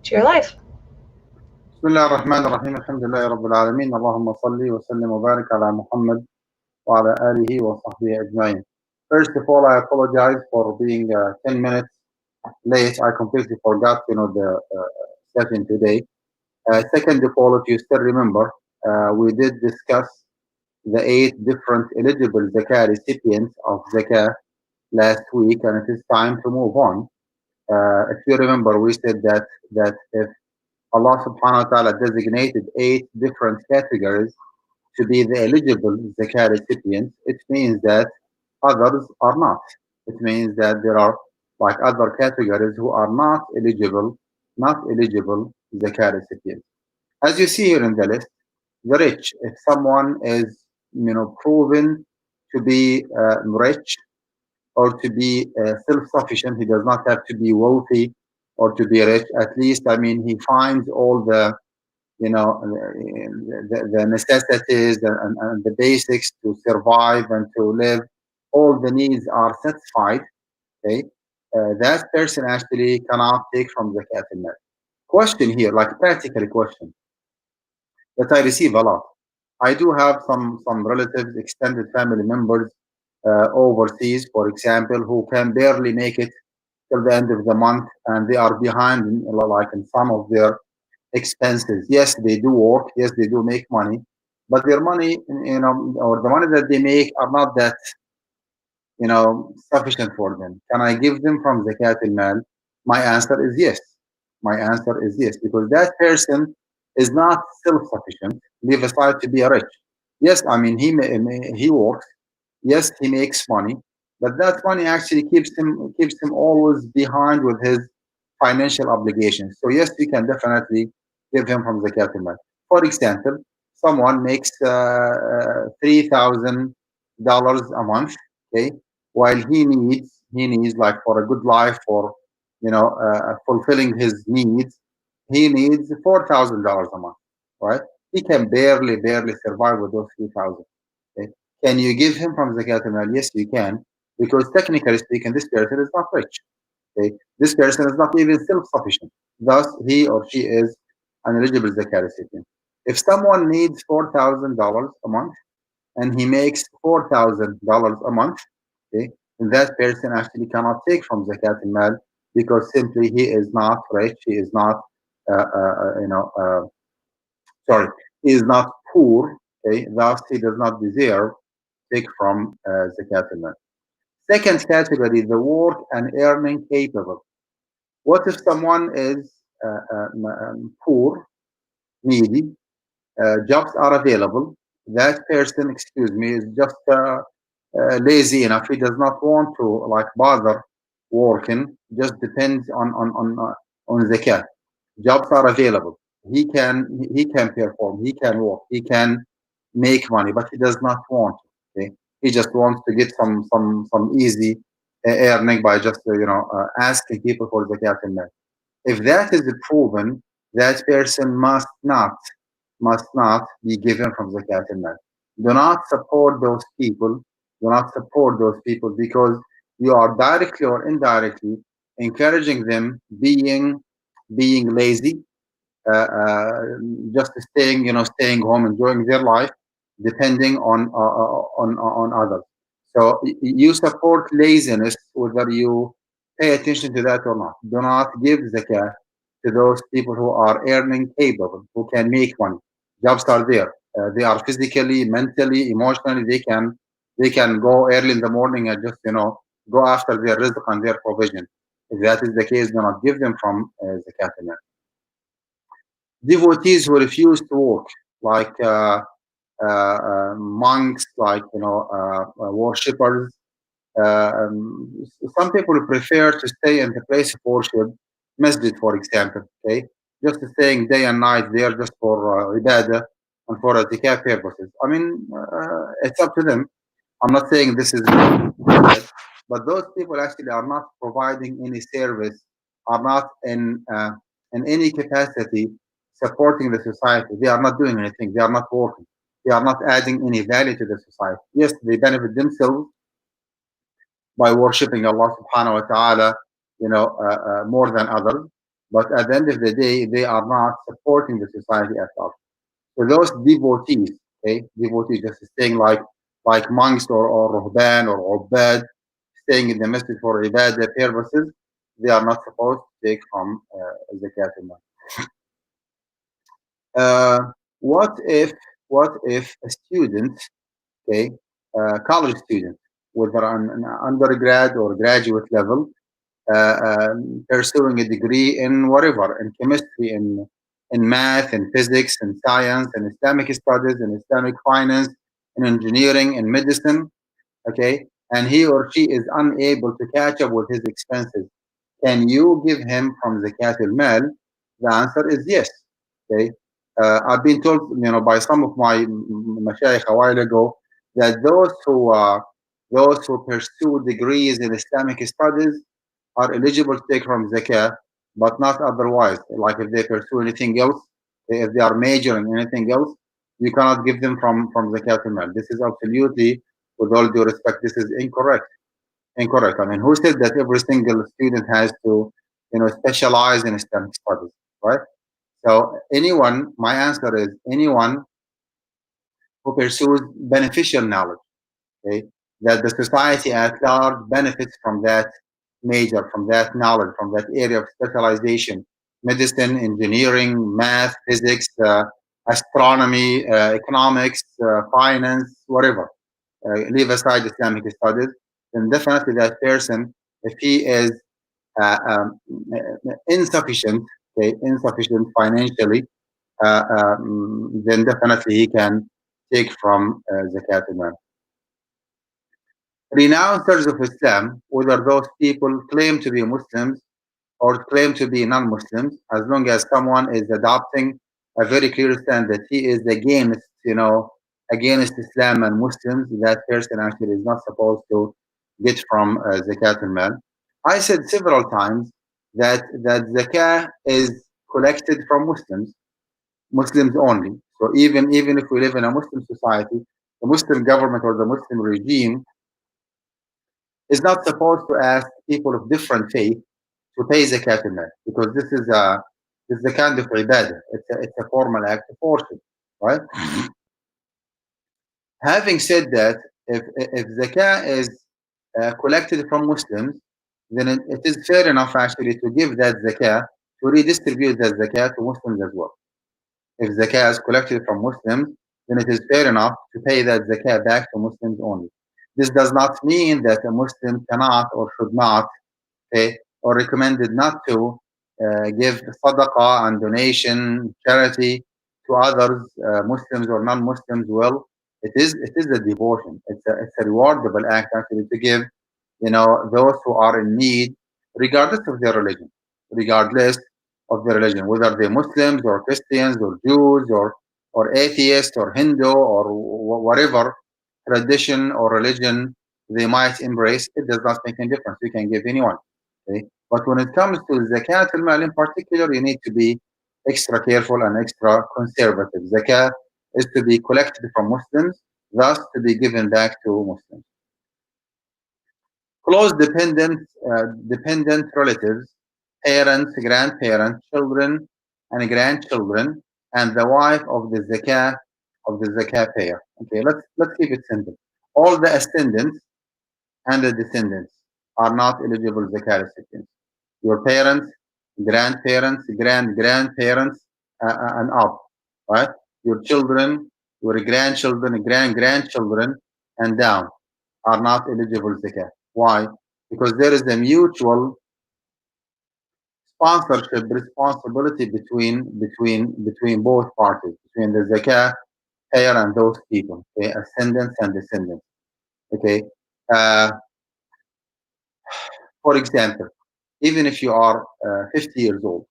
to your life. بسم الله الرحمن الرحيم الحمد لله رب العالمين اللهم صل وسلم وبارك على محمد وعلى آله وصحبه أجمعين. First of all, I apologize for being 10 minutes late. I completely forgot, the session today. Second of all, if you still remember, we did discuss the 8 different eligible zakah recipients of zakah last week, and it is time to move on. If you remember, we said that if Allah subhanahu wa ta'ala designated 8 different categories to be the eligible zakah recipients, it means that others are not. It means that there are like other categories who are not eligible zakah recipients. As you see here in the list, the rich, if someone is proven to be rich or to be self-sufficient, he does not have to be wealthy or to be rich. At least, he finds all the the necessities and the basics to survive and to live. All the needs are satisfied. Okay, that person actually cannot take from zakat al-mal. Question here, like practically question that I receive a lot. I do have some relatives, extended family members overseas, for example, who can barely make it till the end of the month, and they are behind like in some of their expenses. Yes, they do work. Yes, they do make money, but their money, or the money that they make, are not that, sufficient for them. Can I give them from zakat al-mal? My answer is yes. My answer is yes, because that person is not self-sufficient. Leave aside to be rich. Yes, he works. Yes, he makes money, but that money actually keeps him always behind with his financial obligations. So yes, we can definitely give him from zakat al-mal. For example, someone makes $3,000 a month, okay, while he needs like for a good life, for fulfilling his needs, he needs $4,000 a month, right? He can barely survive with those 3,000. Okay? Can you give him from zakat al-mal? Yes, you can, because technically speaking, this person is not rich. Okay? This person is not even self-sufficient. Thus, he or she is an eligible zakat recipient. If someone needs $4,000 a month and he makes $4,000 a month, okay, then that person actually cannot take from zakat al-mal, because simply he is not rich. He is not, sorry, he is not poor. Okay, thus he does not deserve take from zakat al-mal. Second category, the work and earning capable. What if someone is poor, needy, jobs are available, that person, excuse me, is just lazy enough. He does not want to like bother working, just depends on zakat. Jobs are available. He can perform, he can work, he can make money, but he does not want to. Okay? He just wants to get some easy earning by just asking people for zakat al-mal. If that is proven, that person must not be given from zakat al-mal. Do not support those people. Do not support those people, because you are directly or indirectly encouraging them being lazy, uh, just staying home, enjoying their life, depending on others. So you support laziness, whether you pay attention to that or not. Do not give zakah to those people who are earning capable, who can make money. Jobs are there. They are physically, mentally, emotionally. They can go early in the morning and just go after their rizq and their provision. If that is the case, do not give them from zakat al-mal. Devotees who refuse to work, like monks, like worshippers. Some people prefer to stay in the place of worship, masjid, for example. Okay, just staying day and night there just for ibadah and for zakah purposes. It's up to them. I'm not saying this is bad, but those people actually are not providing any service, are not in any capacity supporting the society. They are not doing anything. They are not working. They are not adding any value to the society. Yes, they benefit themselves by worshipping Allah subhanahu wa ta'ala, more than others. but at the end of the day, they are not supporting the society at large. So those devotees, okay, devotees just staying like monks or ruhban or ubbad, staying in the masjid for ibadah purposes, they are not supposed to take from zakat al-mal. Uh, what if a student, okay, college student, whether on an undergrad or graduate level, pursuing a degree in whatever, in chemistry, in math, in physics, in science, in Islamic studies, in Islamic finance, in engineering, in medicine, okay, and he or she is unable to catch up with his expenses, can you give him from zakat al-mal? The answer is yes. Okay. I've been told, by some of my mashayikh a while ago that those who pursue degrees in Islamic studies are eligible to take from zakat, but not otherwise. Like if they pursue anything else, if they are majoring in anything else, you cannot give them from zakat al-mal. This is absolutely, with all due respect, this is incorrect. Incorrect. I mean, who said that every single student has to, specialize in Islamic studies, right? So anyone, my answer is anyone who pursues beneficial knowledge, okay, that the society at large benefits from that major, from that knowledge, from that area of specialization, medicine, engineering, math, physics, astronomy, economics, finance, whatever. Leave aside Islamic studies, then definitely that person, if he is insufficient, okay, insufficient financially, then definitely he can take from zakat al-mal. Renouncers of Islam, whether those people claim to be Muslims or claim to be non-Muslims, as long as someone is adopting a very clear stand that he is against, against Islam and Muslims, that person actually is not supposed to get from zakat al-mal. I said several times that zakah is collected from Muslims, Muslims only. So even if we live in a Muslim society, the Muslim government or the Muslim regime is not supposed to ask people of different faith to pay zakat al-mal, because this is a kind of ibadah. It's a formal act of worship, right? Having said that, if zakah is collected from Muslims, then it is fair enough actually to give that zakah, to redistribute that zakah to Muslims as well. If zakah is collected from Muslims, then it is fair enough to pay that zakah back to Muslims only. This does not mean that a Muslim cannot or should not, okay, or recommended not to give sadaqah and donation, charity to others, Muslims or non-Muslims. Well, it is a devotion. It's a rewardable act actually to give, those who are in need, regardless of their religion, regardless of their religion, whether they're Muslims or Christians or Jews or atheists or Hindu or whatever tradition or religion they might embrace. It does not make any difference. You can give anyone. Okay? But when it comes to zakat al-mal in particular, you need to be extra careful and extra conservative. Zakat is to be collected from Muslims, thus to be given back to Muslims. Close dependent relatives, parents, grandparents, children, and grandchildren, and the wife of the zakah payer. Okay, let's keep it simple. All the ascendants and the descendants are not eligible zakat recipients. Your parents, grandparents, grandparents, and up, right? Your children, your grandchildren, grandchildren, and down are not eligible zakat. Why? Because there is a mutual sponsorship responsibility between both parties, between the zakah payer and those people, okay, ascendants and descendants. Okay. Uh, for example, even if you are 50 years old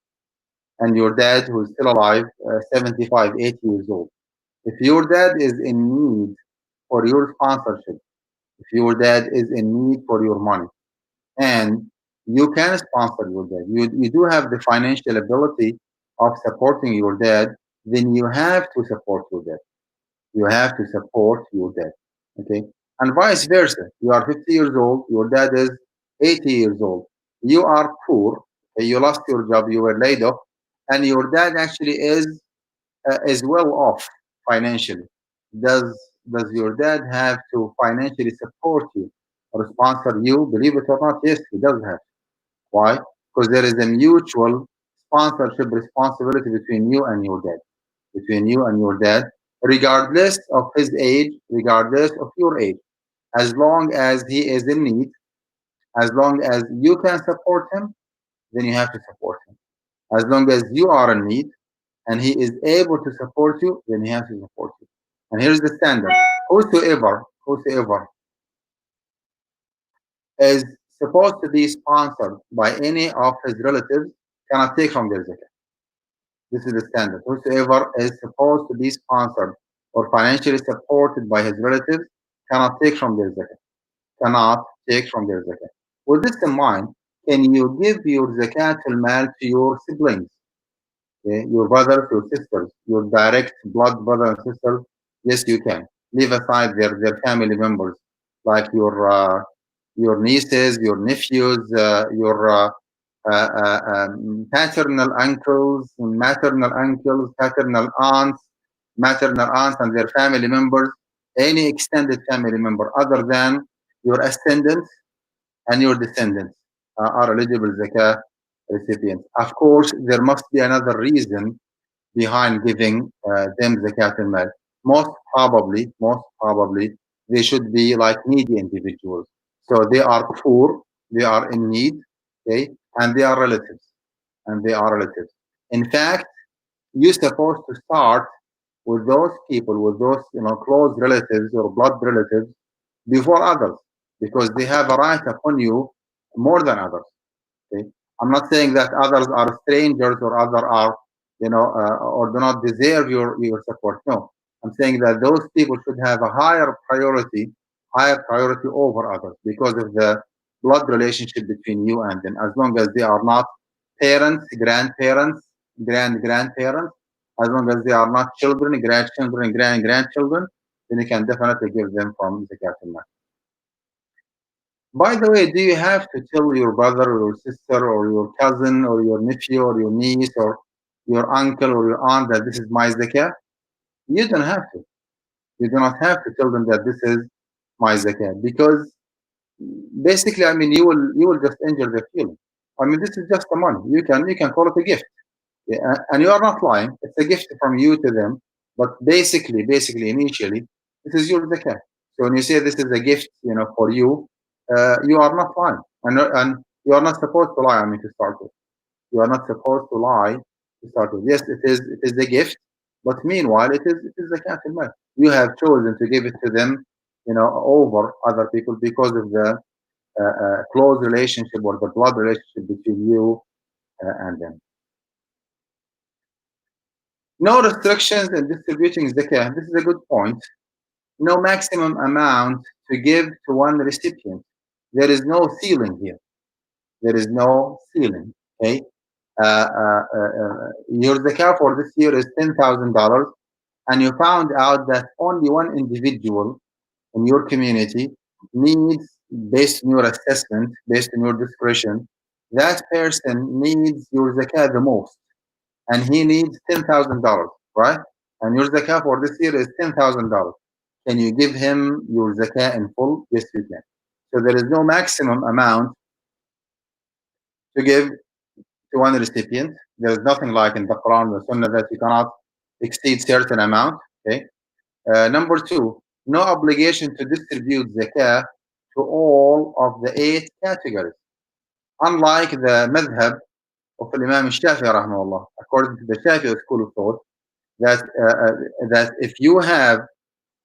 and your dad who is still alive, 75, 80 years old, if your dad is in need for your sponsorship, if your dad is in need for your money, and you can sponsor your dad, you do have the financial ability of supporting your dad, then you have to support your dad. You have to support your dad. Okay. And vice versa. You are 50 years old, your dad is 80 years old. You are poor, You lost your job, you were laid off, and your dad actually is well off financially. Does does your dad have to financially support you or sponsor you? Believe it or not, yes, he does have. Why? Because there is a mutual sponsorship responsibility between you and your dad. Between you and your dad, regardless of his age, regardless of your age. As long as he is in need, as long as you can support him, then you have to support him. As long as you are in need and he is able to support you, then he has to support you. And here's the standard. Whosoever is supposed to be sponsored by any of his relatives cannot take from their zakat. This is the standard. Whosoever is supposed to be sponsored or financially supported by his relatives cannot take from their zakat. Cannot take from their zakat. With this in mind, can you give your zakat al-mal to your siblings? Okay? Your brothers, your sisters, your direct blood brothers and sisters? Yes, you can. Leave aside their family members, like your nieces, your nephews, your paternal uncles, maternal aunts, and their family members, any extended family member other than your ascendants and your descendants are eligible zakah recipients. Of course, there must be another reason behind giving them zakat al-mal. Most probably, they should be like needy individuals. So they are poor, they are in need, okay, and they are relatives, In fact, you're supposed to start with those people, with those close relatives or blood relatives before others, because they have a right upon you more than others. Okay? I'm not saying that others are strangers or others are, or do not deserve your support. No, I'm saying that those people should have a higher priority over others because of the blood relationship between you and them. As long as they are not parents, grandparents, grandparents, as long as they are not children, grandchildren, grandchildren, then you can definitely give them from the al. By the way, do you have to tell your brother or your sister or your cousin or your nephew or your niece or your uncle or your aunt that this is my zakah? You don't have to. You do not have to tell them that this is my zakah because basically, I mean, you will just injure their feeling. I mean, this is just the money. You can call it a gift. Yeah, and you are not lying. It's a gift from you to them. But basically, initially, this is your zakah. So when you say this is a gift, for you, you are not lying, and you are not supposed to lie. I mean, to start with, you are not supposed to lie to start with. Yes, it is a gift, but meanwhile, it is zakat al-mal. You have chosen to give it to them, over other people because of the close relationship or the blood relationship between you and them. No restrictions in distributing zakah. This is a good point. No maximum amount to give to one recipient. There is no ceiling here. There is no ceiling. Okay. Your zakah for this year is $10,000, and you found out that only one individual in your community needs, based on your assessment, based on your discretion, that person needs your zakah the most and he needs $10,000, right? And your zakah for this year is $10,000. Can you give him your zakah in full? Yes, you can. So there is no maximum amount to give to one recipient. There is nothing like in the Quran or Sunnah that you cannot exceed certain amount. Okay. Number two, no obligation to distribute zakah to all of the 8 categories. Unlike the madhab of Imam Shafi'i rahmahullah, according to the Shafi'i school of thought, that if you have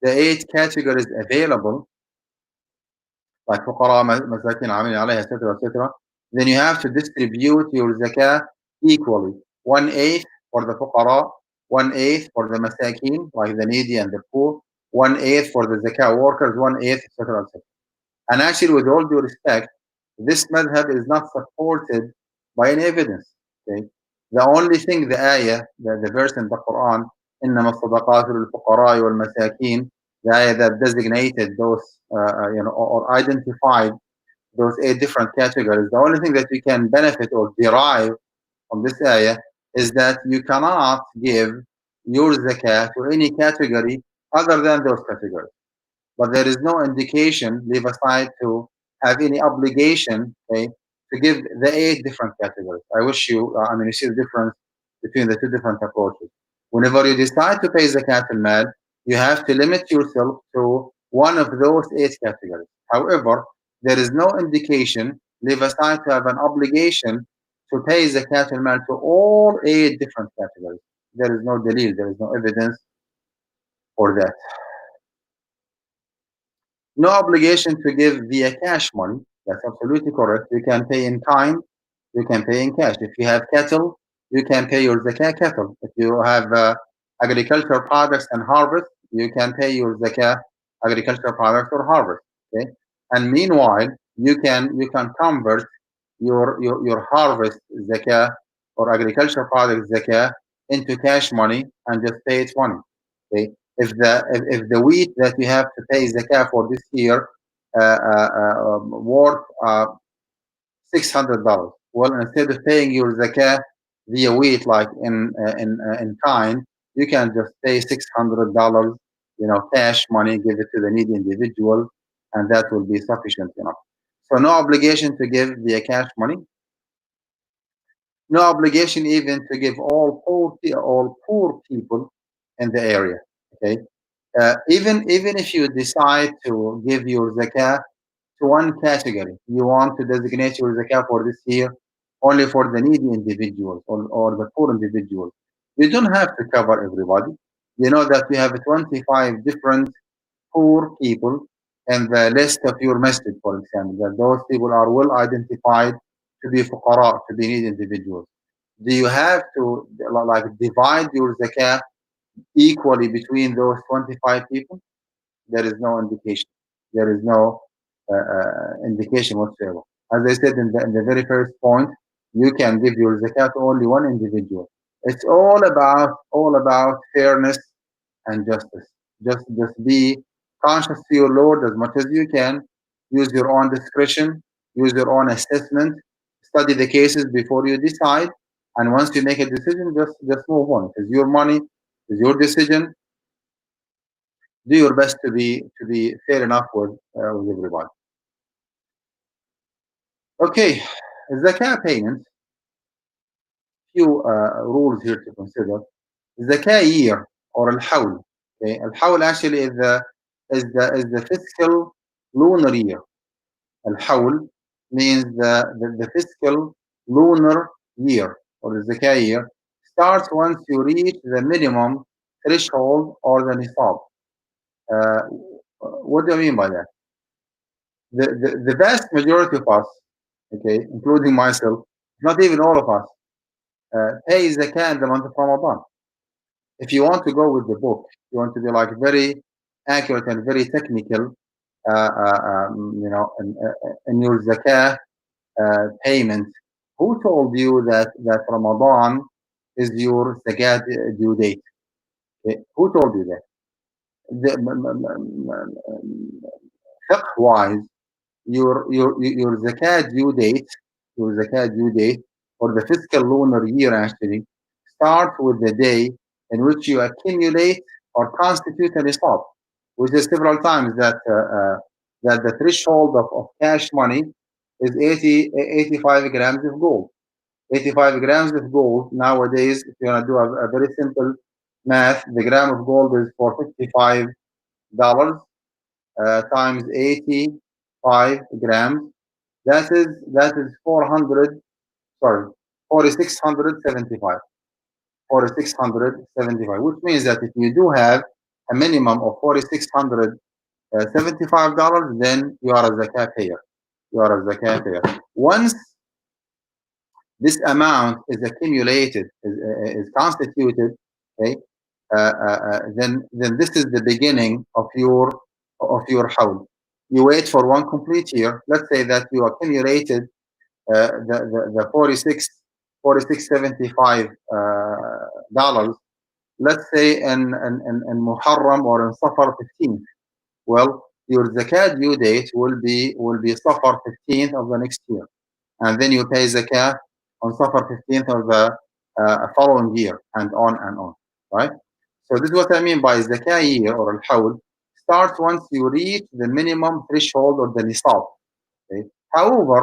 the 8 categories available, like fuqara, masakin, amil alayhi, etc., then you have to distribute your zakah equally. 1/8 for the fuqara, 1/8 for the masakin, like the needy and the poor, 1/8 for the zakah workers, 1/8, etc. And actually, with all due respect, this madhab is not supported by any evidence. Okay? The only thing, the ayah, the verse in the Quran, إنما الصدقات للفقراء والمساكين, the ayah that designated those, or identified those 8 different categories. The only thing that you can benefit or derive from this ayah is that you cannot give your zakat to any category other than those categories. But there is no indication, leave aside, to have any obligation, okay, to give the 8 different categories. I wish you, you see the difference between the 2 different approaches. Whenever you decide to pay zakat al-mal, you have to limit yourself to one of those 8 categories. However, there is no indication, leave aside, to have an obligation to pay zakat al-mal to all 8 different categories. There is no dalil, there is no evidence for that. No obligation to give via cash money. That's absolutely correct. You can pay in kind. You can pay in cash. If you have cattle, you can pay your zakat cattle. If you have agricultural products and harvest, you can pay your zakat agricultural products or harvest. Okay. And meanwhile, you can convert your harvest zakat or agricultural product zakat into cash money and just pay it money. Okay. If the wheat that you have to pay zakah for this year worth $600, well, instead of paying your zakah via wheat like in kind, you can just pay $600, cash money, give it to the needy individual, and that will be sufficient enough. So no obligation to give via cash money. No obligation even to give all poor people in the area. Okay. Even if you decide to give your zakah to one category, you want to designate your zakah for this year only for the needy individuals or the poor individuals. You don't have to cover everybody. You know that we have 25 different poor people in the list of your masjid, for example, that those people are well identified to be fuqara, to be needy individuals. Do you have to like divide your zakah equally between those 25 people? There is no indication. There is no indication whatsoever. As I said in the very first point, you can give your zakat to only one individual. It's all about fairness and justice. Just be conscious to your Lord as much as you can. Use your own discretion. Use your own assessment. Study the cases before you decide. And once you make a decision, just move on. It's your money. It's your decision. Do your best to be fair enough with everybody. Okay, zakah payment. Few rules here to consider. Zakah year or al-hawl. Okay, al-hawl actually is the fiscal lunar year. Al-hawl means the fiscal lunar year or the zakah year starts once you reach the minimum threshold or the nisab. Uh, what do I mean by that? The vast majority of us, okay, including myself, not even all of us, pay zakah in the month of Ramadan. If you want to go with the book, you want to be like very accurate and very technical, in your zakah payment. Who told you that Ramadan is your zakat due date? Okay? Who told you that? Fiqh-wise, your zakat due date for the fiscal lunar year actually starts with the day in which you accumulate or constitute a nisab, which is several times that the threshold of cash money is 85 grams of gold. 85 grams of gold nowadays, if you're gonna do a very simple math, the gram of gold is for $55 times 85 grams. That is 400. Sorry, 4,675. 4,675, which means that if you do have a minimum of $4,675, then you are a zakat payer. You are a zakat payer. Once this amount is accumulated, is constituted, okay, then this is the beginning of your hawl. You wait for one complete year. Let's say that you accumulated the 4675 dollars. Let's say in Muharram or in Safar 15th. Well, your zakat due date will be Safar 15th of the next year, and then you pay zakat on Safar 15th of the following year, and on, right? So this is what I mean by zakat year or al-hawl starts once you reach the minimum threshold or the nisab. Okay? However,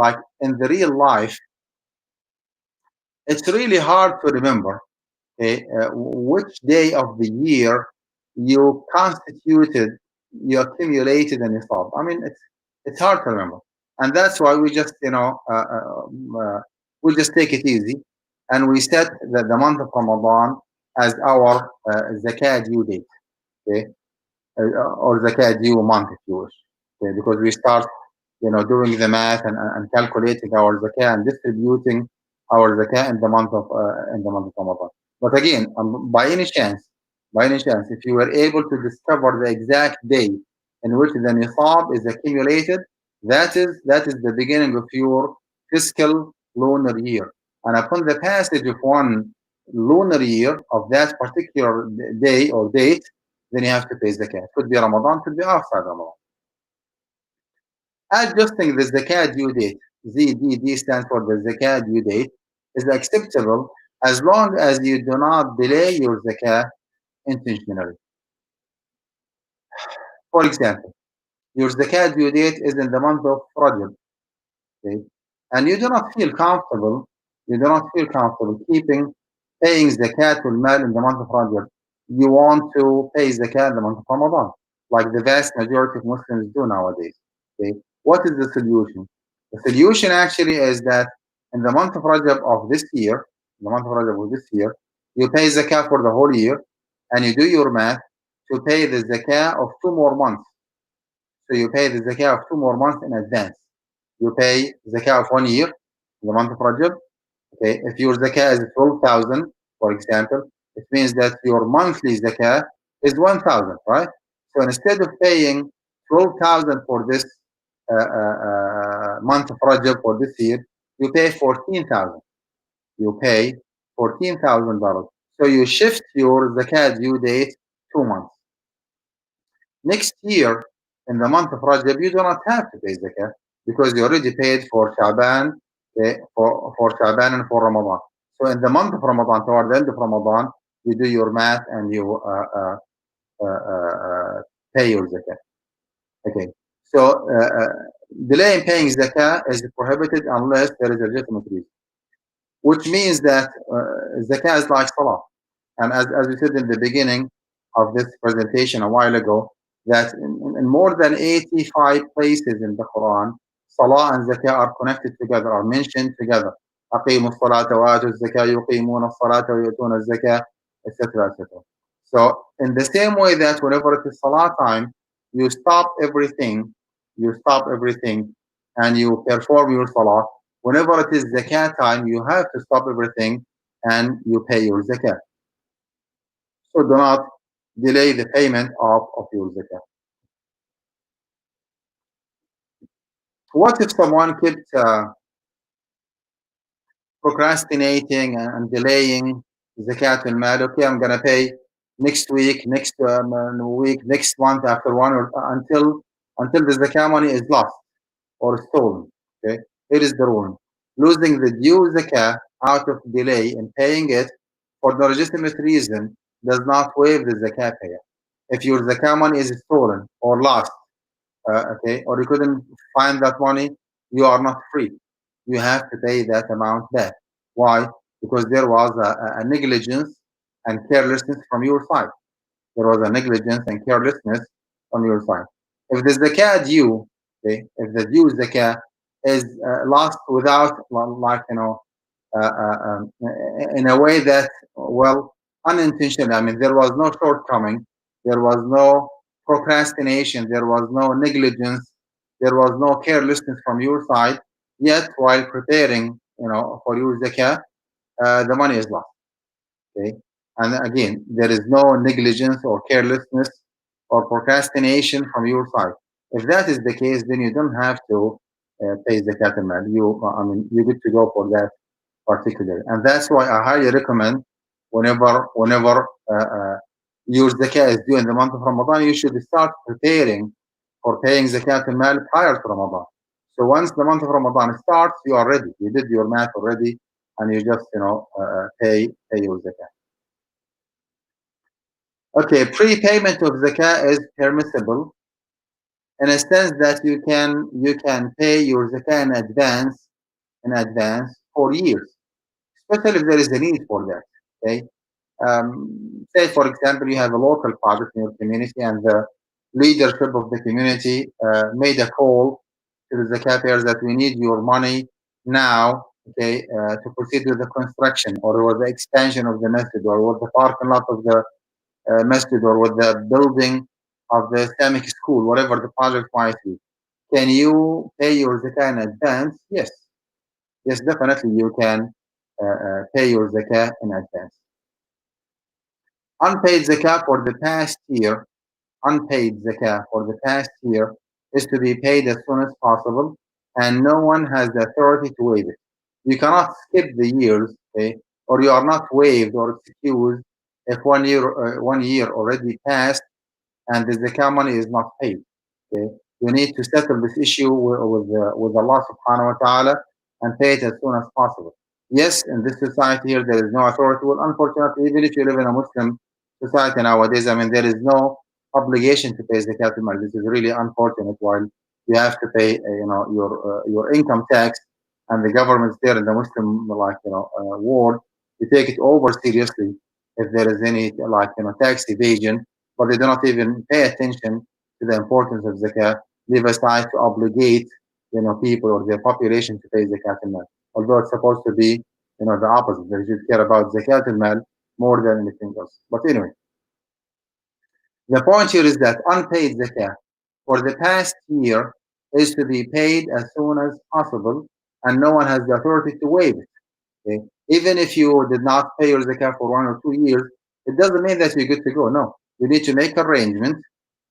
like in the real life, it's really hard to remember which day of the year you constituted, you accumulated an nisab. I mean, it's hard to remember, and that's why we just we just take it easy, and we set the month of Ramadan as our zakat due date, okay, or zakat due month if you wish, okay, because we start doing the math and calculating our zakah and distributing our zakah in the month of Ramadan. But again, by any chance, if you were able to discover the exact day in which the nisab is accumulated, that is the beginning of your fiscal lunar year. And upon the passage of one lunar year of that particular day or date, then you have to pay zakat. Could be Ramadan, could be outside Ramadan. Adjusting the zakat due date, ZDD stands for the zakat due date, is acceptable as long as you do not delay your zakat intentionally. For example, your zakat due date is in the month of Rajab, okay? And you do not feel comfortable keeping paying zakat al mal in the month of Rajab. You want to pay zakat in the month of Ramadan, like the vast majority of Muslims do nowadays. Okay, what is the solution? The solution actually is that in the month of Rajab of this year, you pay zakat for the whole year, and you do your math to pay the zakat of 2 more months. So you pay the zakah of 2 more months in advance. You pay zakah of 1 year, in the month of Rajab. Okay, if your zakah is 12,000, for example, it means that your monthly zakah is 1,000, right? So instead of paying 12,000 for this month of Rajab for this year, you pay 14,000. You pay $14,000. So you shift your zakah due date 2 months. Next year, in the month of Rajab, you do not have to pay zakah because you already paid for Shaban, for Shaban and for Ramadan. So in the month of Ramadan, toward the end of Ramadan, you do your math and you pay your zakah. Okay. So delay in paying zakah is prohibited unless there is a legitimate reason, which means that zakah is like salah. And as we said in the beginning of this presentation a while ago, that in more than 85 places in the Quran, Salah and Zakah are connected together, are mentioned together. أقيموا الصلاة وآتوا الزكاة يقيمون الصلاة ويؤتون الزكاة, etc., etc. So in the same way that whenever it is Salah time, you stop everything, and you perform your Salah. Whenever it is Zakah time, you have to stop everything and you pay your Zakah. So do not delay the payment of your zakah. What if someone kept procrastinating and delaying zakat al-mal? Okay, I'm gonna pay next week, next month, after one, or until the zakat money is lost or stolen. Okay, here is the rule: losing the due zakah out of delay in paying it for the legitimate reason does not waive the zakat payer. If your zakah money is stolen or lost, okay, or you couldn't find that money, you are not free. You have to pay that amount back. Why? Because there was a negligence and carelessness from your side. There was a negligence and carelessness from your side. If the zakah due, okay, if the due zakah is lost without, like, in a way that, well, unintentional. I mean, there was no shortcoming, there was no procrastination, there was no negligence, there was no carelessness from your side. Yet, while preparing, for your zakah, the money is lost. Okay, and again, there is no negligence or carelessness or procrastination from your side. If that is the case, then you don't have to pay zakat al-mal. You're good to go for that particularly, and that's why I highly recommend whenever your zakah is due in the month of Ramadan, you should start preparing for paying zakat al-mal prior to Ramadan. So once the month of Ramadan starts, you are ready. You did your math already, and you just pay your zakat. Okay, prepayment of zakat is permissible in a sense that you can pay your zakat in advance for years, especially if there is a need for that. Okay, say for example you have a local project in your community and the leadership of the community made a call to the zakat payers that we need your money now, okay, to proceed with the construction or with the expansion of the masjid or with the parking lot of the masjid or with the building of the Islamic school, whatever the project might be. Can you pay your zakah in advance? Yes. Yes, definitely you can pay your zakah in advance. Unpaid zakah for the past year, unpaid zakah for the past year is to be paid as soon as possible, and no one has the authority to waive it. You cannot skip the years, okay, or you are not waived or excused if 1 year already passed and the zakah money is not paid. Okay, you need to settle this issue with Allah Subhanahu wa Taala and pay it as soon as possible. Yes, in this society here there is no authority. Well, unfortunately, even if you live in a Muslim society nowadays, I mean there is no obligation to pay zakat al-mal. This is really unfortunate. While you have to pay, your income tax, and the governments there in the Muslim world, they take it over seriously if there is any tax evasion, but they do not even pay attention to the importance of zakat. Leave aside to obligate people or their population to pay zakat al-mal. Although it's supposed to be the opposite. They should care about zakat al-mal more than anything else. But anyway, the point here is that unpaid zakah for the past year is to be paid as soon as possible, and no one has the authority to waive it. Okay? Even if you did not pay your zakah for 1 or 2 years, it doesn't mean that you're good to go. No, you need to make arrangements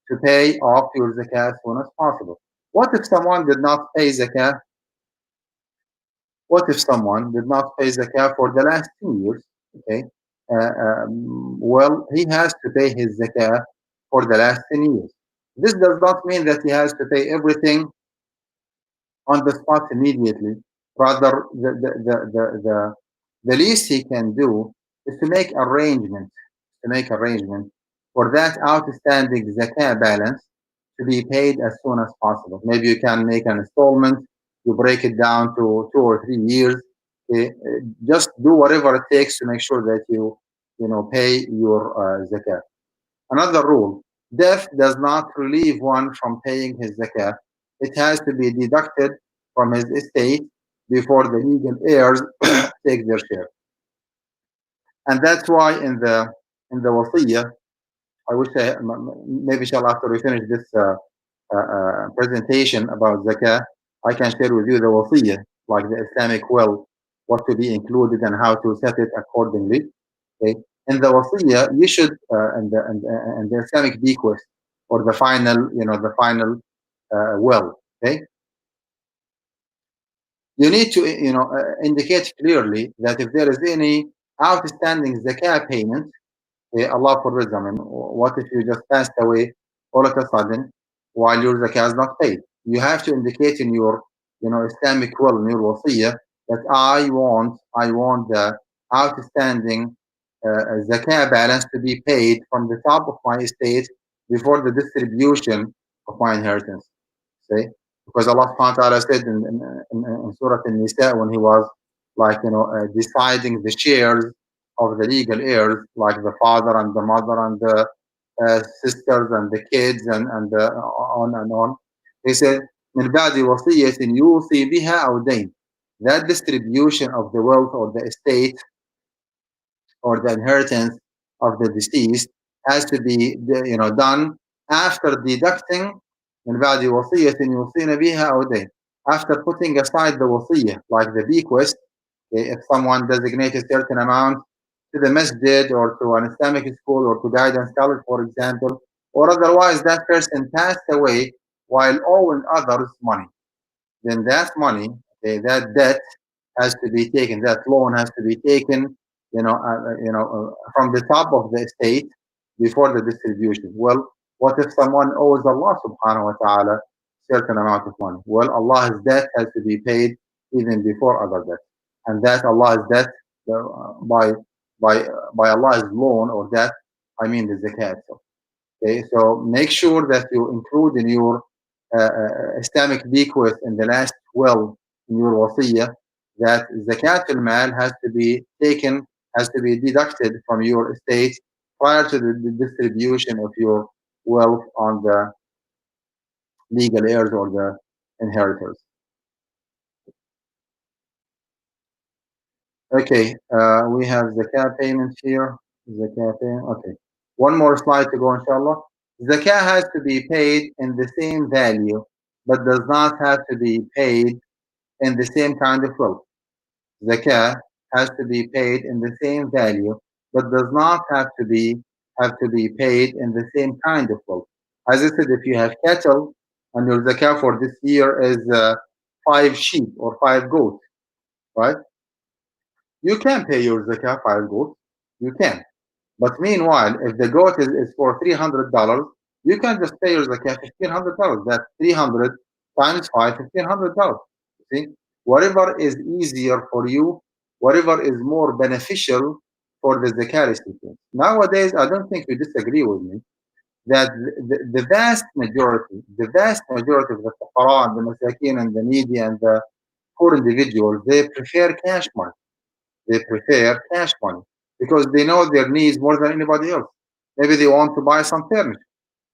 to pay off your zakah as soon as possible. What if someone did not pay zakah? What if someone did not pay zakah for the last 2 years? Okay, well, he has to pay his zakah for the last 10 years. This does not mean that he has to pay everything on the spot immediately. Rather, the least he can do is to make arrangements for that outstanding zakah balance to be paid as soon as possible. Maybe you can make an installment, you break it down to 2 or 3 years. Just do whatever it takes to make sure that you pay your zakah. Another rule: death does not relieve one from paying his zakah. It has to be deducted from his estate before the legal heirs take their share. And that's why in the wasiyah, I wish maybe shall after we finish this presentation about zakah, I can share with you the wasiyah, like the Islamic will, what to be included and how to set it accordingly. Okay, in the wasiyah, you should and the Islamic bequest or the final will. Okay, you need to indicate clearly that if there is any outstanding zakah payment, Allah forbids. I mean, what if you just passed away all of a sudden while your zakah is not paid? You have to indicate in your, Islamic will, in your wasiyah, that I want the outstanding zakah balance to be paid from the top of my estate before the distribution of my inheritance. See? Because Allah subhanahu wa ta'ala said in Surah An-Nisa, when he was deciding the shares of the legal heirs, like the father and the mother and the sisters and the kids and on and on. He said, من بعد وصية يوصي بها أو دين. That distribution of the wealth or the estate or the inheritance of the deceased has to be done after deducting من بعد وصية يوصين بها أو دين. After putting aside the wasiyah, like the bequest, if someone designates a certain amount to the masjid or to an Islamic school or to guidance college, for example, or otherwise that person passed away while owing others money, then that money, that debt has to be taken, that loan has to be taken, from the top of the estate before the distribution. Well, What if someone owes Allah subhanahu wa ta'ala certain amount of money? Well, Allah's debt has to be paid even before other debt. And that Allah's debt by by Allah's loan or debt, I mean the zakat. Okay, so make sure that you include in your Islamic bequest in the last will in your wasiyah that zakat al-mal has to be taken, has to be deducted from your estate prior to the distribution of your wealth on the legal heirs or the inheritors. Okay, we have zakat payments here. Zakat payment. Okay, one more slide to go, inshallah. Zakat has to be paid in the same value, but does not have to be paid in the same kind of wealth. Zakah has to be paid in the same value, but does not have to be paid in the same kind of wealth. As I said, if you have cattle and your zakah for this year is 5 sheep or 5 goats, right? You can pay your zakah 5 goats. You can. But meanwhile, if the goat is for $300, you can just pay your zakah $1,500. That's 300 times 5, $1,500. See, whatever is easier for you, whatever is more beneficial for the zakah recipient. Nowadays, I don't think you disagree with me that the vast majority of the fuqara and the masakin and the needy and the poor individuals, they prefer cash money. They prefer cash money because they know their needs more than anybody else. Maybe they want to buy some furniture.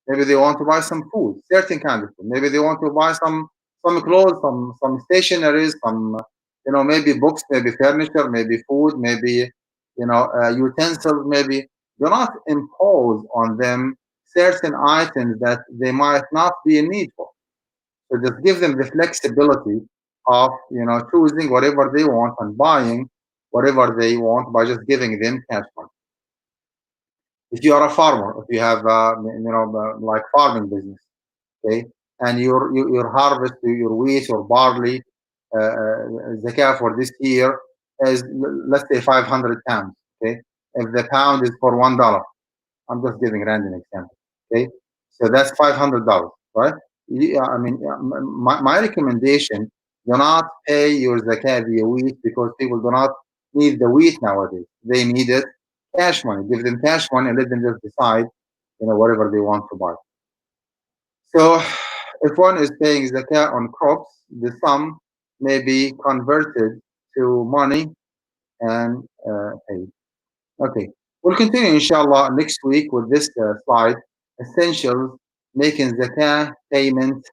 Maybe they want to buy some food, certain kind of food. Maybe they want to buy some clothes, some stationery, some maybe books, maybe furniture, maybe food, maybe utensils. Maybe do not impose on them certain items that they might not be in need for. So just give them the flexibility of choosing whatever they want and buying whatever they want by just giving them cash money. If you are a farmer, if you have like farming business, okay, and your harvest, your wheat or barley, zakah for this year is let's say 500 pounds. Okay, if the pound is for $1, I'm just giving random example. Okay, so that's $500, right? I mean, my recommendation: do not pay your zakat via wheat because people do not need the wheat nowadays. They need it cash money. Give them cash money and let them just decide, whatever they want to buy. So, if one is paying zakat on crops, the sum may be converted to money and paid. Okay. We'll continue, inshallah, next week with this slide, essentials making zakah payment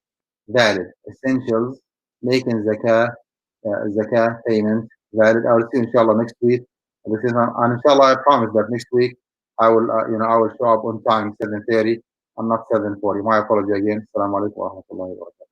valid. Essentials making zakah payment valid. I will see, inshallah, next week. And inshallah, I promise that next week I will, I will show up on time, 7:30, and not 7:40. My apology again. Assalamu alaikum wa rahmatullahi wa barakatuh.